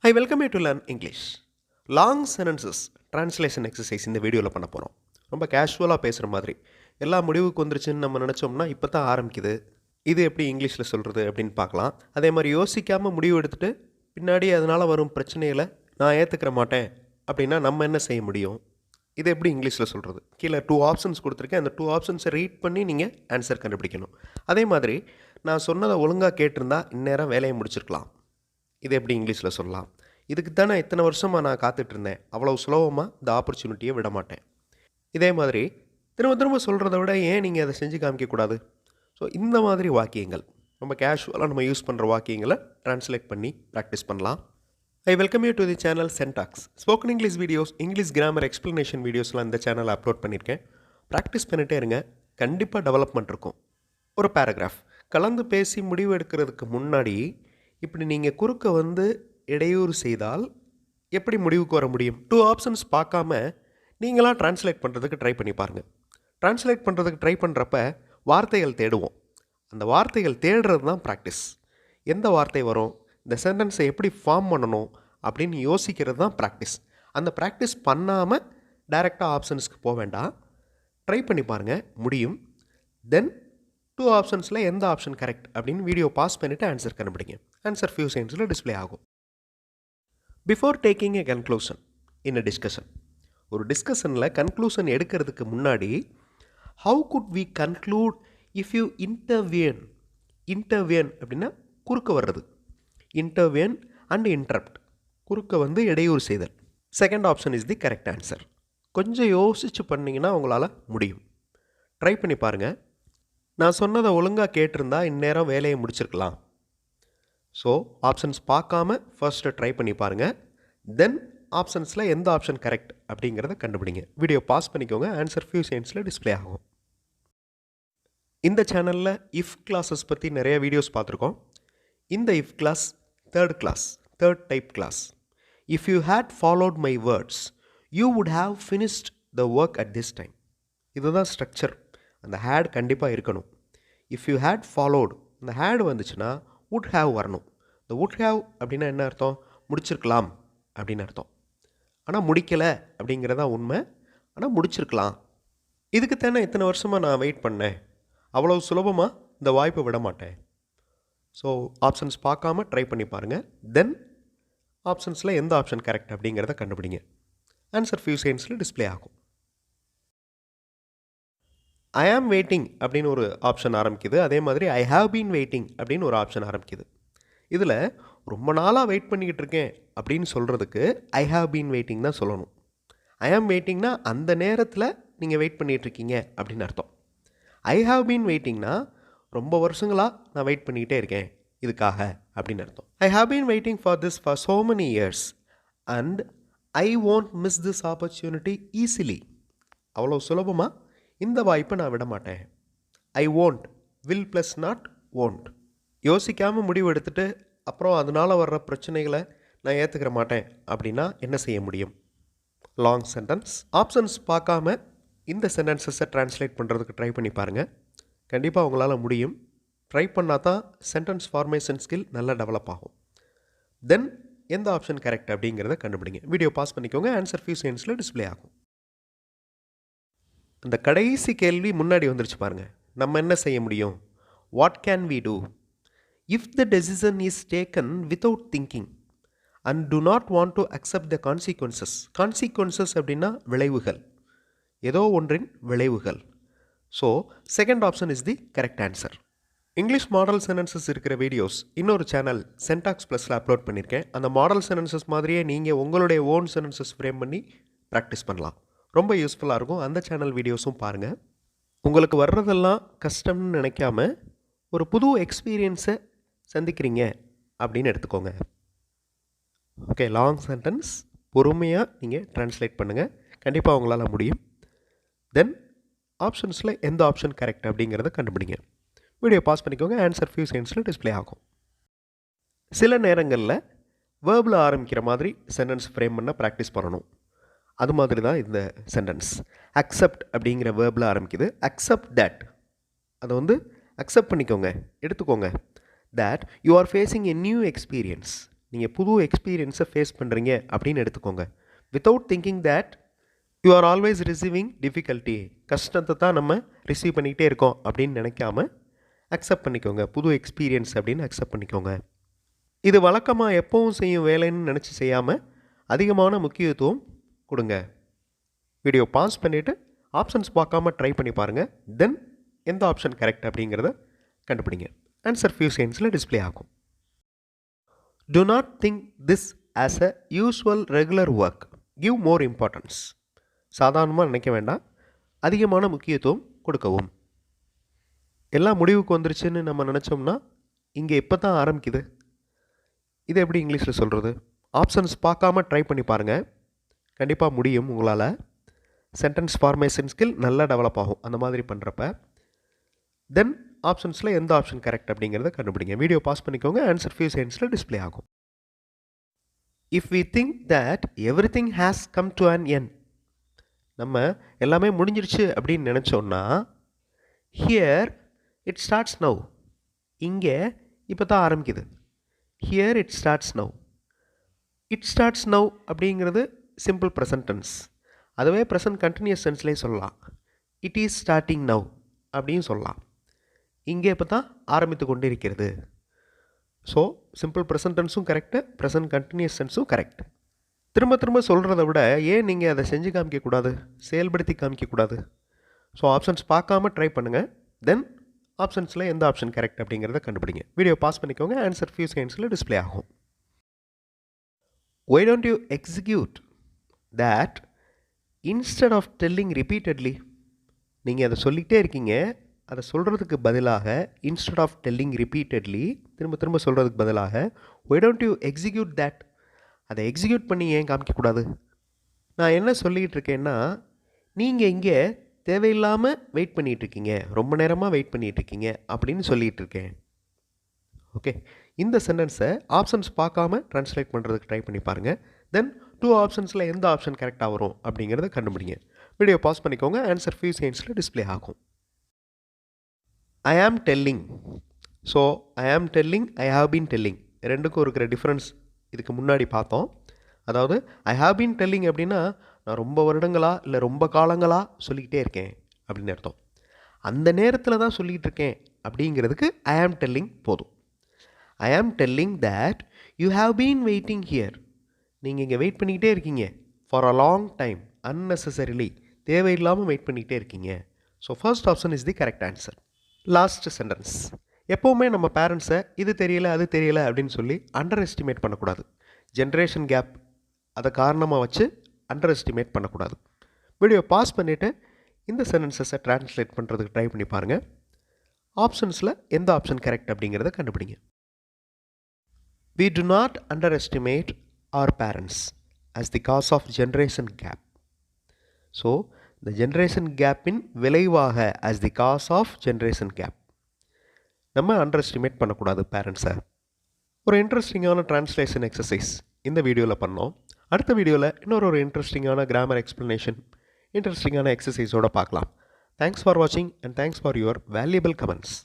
Hi, welcome you to learn English. Long sentences translation exercise இந்த வீடியோவில் பண்ண போகிறோம். ரொம்ப கேஷுவலாக பேசுகிற மாதிரி எல்லா முடிவுக்கு வந்துருச்சுன்னு நம்ம நினச்சோம்னா இப்போ தான் ஆரம்பிக்குது. இது எப்படி இங்கிலீஷில் சொல்கிறது அப்படின்னு பார்க்கலாம். அதே மாதிரி யோசிக்காமல் முடிவு எடுத்துகிட்டு பின்னாடி அதனால் வரும் பிரச்சனைகளை நான் ஏற்றுக்கிற மாட்டேன் அப்படின்னா நம்ம என்ன செய்ய முடியும்? இது எப்படி இங்கிலீஷில் சொல்கிறது? கீழே 2 ஆப்ஷன்ஸ் கொடுத்துருக்கேன். அந்த 2 ஆப்ஷன்ஸை ரீட் பண்ணி நீங்கள் ஆன்சர் கண்டுபிடிக்கணும். அதே மாதிரி நான் சொன்னதை ஒழுங்காக கேட்டிருந்தா இந்நேரம் வேலையை முடிச்சிருக்கலாம். இது எப்படி இங்கிலீஷில் சொல்லலாம்? இதுக்கு தானே இத்தனை வருஷமாக நான் காத்துட்ருந்தேன். அவ்வளோ சுலபமாக இந்த ஆப்பர்ச்சுனிட்டியை விட மாட்டேன். இதே மாதிரி திரும்ப சொல்கிறத விட ஏன் நீங்கள் அதை செஞ்சு காமிக்கக்கூடாது? ஸோ இந்த மாதிரி வாக்கியங்கள் ரொம்ப கேஷுவலாக நம்ம யூஸ் பண்ணுற வாக்கியங்களை ட்ரான்ஸ்லேட் பண்ணி ப்ராக்டிஸ் பண்ணலாம். I welcome you to the channel சென்டாக்ஸ். Spoken English videos, English grammar explanation வீடியோஸ்லாம் இந்த சேனலில் அப்லோட் பண்ணியிருக்கேன். ப்ராக்டிஸ் பண்ணிகிட்டே இருங்க, கண்டிப்பாக டெவலப்மெண்ட் இருக்கும். ஒரு பேராகிராஃப் கலந்து பேசி முடிவு எடுக்கிறதுக்கு முன்னாடி இப்படி நீங்கள் குறுக்க இடையூறு செய்தால் எப்படி முடிவுக்கு வர முடியும்? 2 ஆப்ஷன்ஸ் பார்க்காம நீங்களாக ட்ரான்ஸ்லேட் பண்ணுறதுக்கு ட்ரை பண்ணி பாருங்கள். ட்ரான்ஸ்லேட் பண்ணுறதுக்கு ட்ரை பண்ணுறப்ப வார்த்தைகள் தேடுவோம். அந்த வார்த்தைகள் தேடுறது தான் ப்ராக்டிஸ். எந்த வார்த்தை வரும், இந்த சென்டென்ஸை எப்படி ஃபார்ம் பண்ணணும் அப்படின்னு யோசிக்கிறது தான் ப்ராக்டிஸ். அந்த ப்ராக்டிஸ் பண்ணாமல் டைரெக்டாக ஆப்ஷன்ஸ்க்கு போக வேண்டாம். ட்ரை பண்ணி பாருங்கள், முடியும். தென் 2 ஆப்ஷன்ஸில் எந்த ஆப்ஷன் கரெக்ட் அப்படின்னு வீடியோ பாஸ் பண்ணிவிட்டு ஆன்சர் கண்டுபிடிங்க. ஆன்சர் ஃபியூ செகண்ட்ஸில் டிஸ்பிளே ஆகும். Before taking a conclusion in a discussion, ஒரு டிஸ்கஷனில் கன்க்ளூஷன் எடுக்கிறதுக்கு முன்னாடி how good we conclude if you intervene அப்படின்னா குறுக்க வர்றது. இன்டர்வியன் அண்ட் இன்டரப்ட், குறுக்க இடையூறு செய்தல். Second option is the correct answer. கொஞ்சம் யோசித்து பண்ணிங்கன்னா உங்களால் முடியும். ட்ரை பண்ணி பாருங்கள். நான் சொன்னதை ஒழுங்காக கேட்டிருந்தா இந்நேரம் வேலையை முடிச்சிருக்கலாம். ஸோ ஆப்ஷன்ஸ் பார்க்காம ஃபர்ஸ்ட்டு ட்ரை பண்ணி பாருங்கள். தென் ஆப்ஷன்ஸில் எந்த ஆப்ஷன் கரெக்ட் அப்படிங்கிறத கண்டுபிடிங்க. வீடியோ பாஸ் பண்ணிக்கோங்க, ஆன்சர் ஃபியூ செகண்ட்ஸில் டிஸ்பிளே ஆகும். இந்த சேனலில் இஃப் கிளாஸஸ் பற்றி நிறைய வீடியோஸ் பார்த்துருக்கோம். இந்த if clause third type clause. If you had followed my words you would have finished the work at this time. இதுதான் ஸ்ட்ரக்சர். அந்த ஹேட் கண்டிப்பாக இருக்கணும். இஃப் யூ ஹேட் ஃபாலோட், அந்த ஹேட் வந்துச்சுன்னா வுட் ஹேவ் வரணும். இந்த வுட் ஹேவ் அப்படின்னா என்ன அர்த்தம்? முடிச்சிருக்கலாம் அப்படின்னு அர்த்தம். ஆனால் முடிக்கலை அப்படிங்கிறதா உண்மை. ஆனால் முடிச்சிருக்கலாம். இதுக்கு தானே இத்தனை வருஷமாக நான் வெயிட் பண்ணேன். அவ்வளோ சுலபமாக இந்த வாய்ப்பை விட மாட்டேன். ஸோ ஆப்ஷன்ஸ் பார்க்காம ட்ரை பண்ணி பாருங்கள். தென் ஆப்ஷன்ஸில் எந்த ஆப்ஷன் கரெக்ட் அப்படிங்கிறத கண்டுபிடிங்க. ஆன்சர் ஃபியூ செகண்ட்ஸில் டிஸ்பிளே ஆகும். ஐ ஆம் வெயிட்டிங் அப்படின்னு ஒரு ஆப்ஷன் ஆரம்பிக்குது. அதே மாதிரி ஐ ஹாவ் பீன் வெயிட்டிங் அப்படின்னு ஒரு ஆப்ஷன் ஆரம்பிக்குது. இதில் ரொம்ப நாளாக வெயிட் பண்ணிக்கிட்டு இருக்கேன் அப்படின்னு சொல்கிறதுக்கு ஐ ஹாவ் பீன் வெயிட்டிங் தான் சொல்லணும். ஐ ஆம் வெயிட்டிங்னா அந்த நேரத்தில் நீங்கள் வெயிட் பண்ணிகிட்ருக்கீங்க அப்படின்னு அர்த்தம். ஐ ஹாவ் பீன் வெயிட்டிங்னா ரொம்ப வருஷங்களாக நான் வெயிட் பண்ணிக்கிட்டே இருக்கேன் இதுக்காக அப்படின்னு அர்த்தம். ஐ have been waiting for this for so many years and I won't miss this opportunity easily. அவ்வளோ சுலபமாக இந்த வாய்ப்பை நான் விட மாட்டேன். ஐ won't, will plus not won't. யோசிக்காமல் முடிவு எடுத்துகிட்டு அப்புறம் அதனால் வர்ற பிரச்சனைகளை நான் ஏற்றுக்கிற மாட்டேன் அப்படின்னா என்ன செய்ய முடியும்? Long sentence. ஆப்ஷன்ஸ் பார்க்காம இந்த சென்டென்சஸை ட்ரான்ஸ்லேட் பண்ணுறதுக்கு ட்ரை பண்ணி பாருங்கள். கண்டிப்பாக உங்களால் முடியும். ட்ரை பண்ணால் தான் சென்டென்ஸ் ஃபார்மேஷன் ஸ்கில் நல்லா டெவலப் ஆகும். தென் எந்த ஆப்ஷன் கரெக்ட் அப்படிங்கிறத கண்டுபிடிங்க. வீடியோ பாஸ் பண்ணிக்கோங்க, ஆன்சர் ஃபியூ செகண்ட்ஸில் டிஸ்பிளே ஆகும். அந்த கடைசி கேள்வி முன்னாடி வந்துருச்சு பாருங்கள். நம்ம என்ன செய்ய முடியும்? What can we do if the decision is taken without thinking and do not want to accept the consequences அப்படின்னா விளைவுகள், ஏதோ ஒன்றின் விளைவுகள். So second option is the correct answer. English model sentences இருக்கிற வீடியோஸ் இன்னொரு சேனல் சென்டாக்ஸ் ப்ளஸில் upload பண்ணியிருக்கேன். அந்த மாடல் சென்டென்சஸ் மாதிரியே நீங்கள் உங்களுடைய ஓன் சென்டென்சஸ் ஃப்ரேம் பண்ணி ப்ராக்டிஸ் பண்ணலாம். ரொம்ப யூஸ்ஃபுல்லாக இருக்கும். அந்த சேனல் வீடியோஸும் பாருங்கள். உங்களுக்கு வர்றதெல்லாம் கஷ்டம்னு நினைக்காம ஒரு புது எக்ஸ்பீரியன்ஸை சந்திக்கிறீங்க அப்படின்னு எடுத்துக்கோங்க. ஓகே, லாங் சென்டென்ஸ் பொறுமையாக நீங்கள் ட்ரான்ஸ்லேட் பண்ணுங்கள். கண்டிப்பாக உங்களால் முடியும். தென் ஆப்ஷன்ஸில் எந்த ஆப்ஷன் கரெக்ட் அப்படிங்கிறத கண்டுபிடிங்க. வீடியோ பாஸ் பண்ணிக்கோங்க, ஆன்சர் ஃபியூ செகண்ட்ஸில் டிஸ்பிளே ஆகும். சில நேரங்களில் வேர்பில் ஆரம்பிக்கிற மாதிரி சென்டென்ஸ் ஃப்ரேம் பண்ண ப்ராக்டிஸ் பண்ணணும். அது மாதிரி தான் இந்த சென்டென்ஸ். அக்செப்ட் அப்படிங்கிற வேர்பில் ஆரம்பிக்குது. அக்செப்ட் தட், அதை அக்செப்ட் பண்ணிக்கோங்க, எடுத்துக்கோங்க. That you are facing a new experience. நீங்கள் புது எக்ஸ்பீரியன்ஸை ஃபேஸ் பண்ணுறீங்க அப்படின்னு எடுத்துக்கோங்க. Without thinking that you are always receiving difficulty, கஷ்டத்தை தான் நம்ம ரிசீவ் பண்ணிக்கிட்டே இருக்கோம் அப்படின்னு நினைக்காம அக்செப்ட் பண்ணிக்கோங்க. புது எக்ஸ்பீரியன்ஸ் அப்படின்னு அக்செப்ட் பண்ணிக்கோங்க. இது வழக்கமாக எப்போவும் செய்யும் வேலைன்னு நினச்சி செய்யாமல் அதிகமான முக்கியத்துவம் கொடுங்க. வீடியோ பாஸ் பண்ணிவிட்டு ஆப்ஷன்ஸ் பார்க்காம ட்ரை பண்ணி பாருங்கள். தென் எந்த ஆப்ஷன் கரெக்ட் அப்படிங்கிறத கண்டுபிடிங்க. ஆன்சர் ஃபியூ செகண்ட்ஸில் டிஸ்பிளே ஆகும். Do not think this as a usual regular work. Give more importance. சாதாரணமாக நினைக்க வேண்டாம், அதிகமான முக்கியத்துவம் கொடுக்கவும். எல்லாம் முடிவுக்கு வந்துருச்சுன்னு நம்ம நினச்சோம்னா இங்கே இப்போ தான் ஆரம்பிக்குது. இது எப்படி இங்கிலீஷில் சொல்கிறது? ஆப்ஷன்ஸ் பார்க்காம ட்ரை பண்ணி பாருங்கள், கண்டிப்பாக முடியும் உங்களால். சென்டென்ஸ் ஃபார்மேஷன் ஸ்கில் நல்லா டெவலப் ஆகும் அந்த மாதிரி பண்ணுறப்ப. தென் ஆப்ஷன்ஸில் எந்த ஆப்ஷன் கரெக்ட் அப்படிங்கிறத கண்டுபிடிங்க. வீடியோ பாஸ் பண்ணிக்கோங்க. ஆன்சர் ஃபியூ செகண்ட்ஸில் டிஸ்பிளே ஆகும். If we think that everything has come to an end, நம்ம எல்லாமே முடிஞ்சிருச்சு அப்படின்னு நினச்சோன்னா ஹியர் இட் ஸ்டார்ட்ஸ் நவ், இங்கே இப்போ தான் ஆரம்பிக்குது. Here it starts now. It starts now அப்படிங்கிறது சிம்பிள் ப்ரெசன்ட் டென்ஸ். அதுவே ப்ரெசன்ட் கண்டினியூஸ் டென்ஸ்லேயே சொல்லலாம். இட் இஸ் ஸ்டார்டிங் நவ் அப்படின்னு சொல்லலாம். இங்கே இப்போ தான் ஆரம்பித்து கொண்டு இருக்கிறது. ஸோ சிம்பிள் ப்ரெசன்ட் டென்ஸும் கரெக்டு, ப்ரெசன்ட் கண்டினியூஸ் டென்ஸும் கரெக்ட். திரும்ப திரும்ப சொல்கிறத விட ஏன் நீங்கள் அதை செஞ்சு காமிக்கக்கூடாது, செயல்படுத்தி காமிக்கக்கூடாது? ஸோ ஆப்ஷன்ஸ் பார்க்காம ட்ரை பண்ணுங்கள். தென் ஆப்ஷன்ஸில் எந்த ஆப்ஷன் கரெக்ட் அப்படிங்கிறத கண்டுபிடிங்க. வீடியோ பாஸ் பண்ணிக்கோங்க. ஆன்சர் ஃபியூ செகண்ட்ஸில் டிஸ்பிளே ஆகும். Why don't you execute that instead of telling repeatedly? நீங்கள் அதை சொல்லிகிட்டே இருக்கீங்க, அதை சொல்கிறதுக்கு பதிலாக instead of telling repeatedly, திரும்ப திரும்ப சொல்கிறதுக்கு பதிலாக why don't you execute that? அதை எக்ஸிக்யூட் பண்ணி ஏன் காமிக்கக்கூடாது? நான் என்ன சொல்லிகிட்டு இருக்கேன்னா, நீங்கள் இங்கே தேவையில்லாமல் வெயிட் பண்ணிகிட்ருக்கீங்க, ரொம்ப நேரமாக வெயிட் பண்ணிகிட்ருக்கீங்க அப்படின்னு சொல்லிகிட்டு இருக்கேன். ஓகே, இந்த சென்டென்ஸை ஆப்ஷன்ஸ் பார்க்காம ட்ரான்ஸ்லேட் பண்ணுறதுக்கு ட்ரை பண்ணி பாருங்கள். தென் 2 ஆப்ஷன்ஸில் எந்த ஆப்ஷன் கரெக்டாக வரும் அப்படிங்கிறத கண்டுபிடிங்க. வீடியோ பாஸ் பண்ணிக்கோங்க. ஆன்சர் ஃபியூ செகண்ட்ஸில் டிஸ்பிளே ஆகும். I am telling. So I am telling, I have been telling, ரெண்டுக்கும் இருக்கிற டிஃப்ரென்ஸ் இதுக்கு முன்னாடி பார்த்தோம். அதாவது ஐ ஹாவ் பீன் டெல்லிங் அப்படின்னா நான் ரொம்ப வருடங்களாக இல்லை ரொம்ப காலங்களாக சொல்லிக்கிட்டே இருக்கேன் அப்படின்னு அர்த்தம். அந்த நேரத்தில் தான் சொல்லிகிட்டு இருக்கேன் அப்படிங்கிறதுக்கு ஐ ஆம் டெல்லிங் போதும். I am telling that you have been waiting here. நீங்கள் இங்கே வெயிட் பண்ணிக்கிட்டே இருக்கீங்க for a long time, unnecessarily, தேவையில்லாமல் வெயிட் பண்ணிக்கிட்டே இருக்கீங்க. So first option is the correct answer. Last sentence. எப்போவுமே நம்ம பேரண்ட்ஸை இது தெரியல அது தெரியல அப்படின்னு சொல்லி அண்டர் எஸ்டிமேட் பண்ணக்கூடாது. ஜென்ரேஷன் கேப் அதை காரணமாக வச்சு அண்டர் எஸ்டிமேட் பண்ணக்கூடாது. வீடியோ பாஸ் பண்ணிவிட்டு இந்த சென்டென்சஸை ட்ரான்ஸ்லேட் பண்ணுறதுக்கு ட்ரை பண்ணி பாருங்கள். ஆப்ஷன்ஸில் எந்த ஆப்ஷன் கரெக்ட் அப்படிங்கிறத கண்டுபிடிங்க. We do not underestimate our parents as the cause of generation gap. So, the generation gap in விளைவாக as the cause of generation gap. நம்ம அண்டர்எஸ்டிமேட் பண்ணக்கூடாது பேரண்ட்ஸை. ஒரு இன்ட்ரெஸ்டிங்கான ட்ரான்ஸ்லேஷன் எக்ஸசைஸ் இந்த வீடியோவில் பண்ணோம். அடுத்த வீடியோவில் இன்னொரு இன்ட்ரெஸ்டிங்கான கிராமர் எக்ஸ்ப்ளனேஷன், இன்ட்ரெஸ்டிங்கான எக்ஸசைஸோடு பார்க்கலாம். தேங்க்ஸ் ஃபார் வாட்சிங் and thanks for your valuable comments.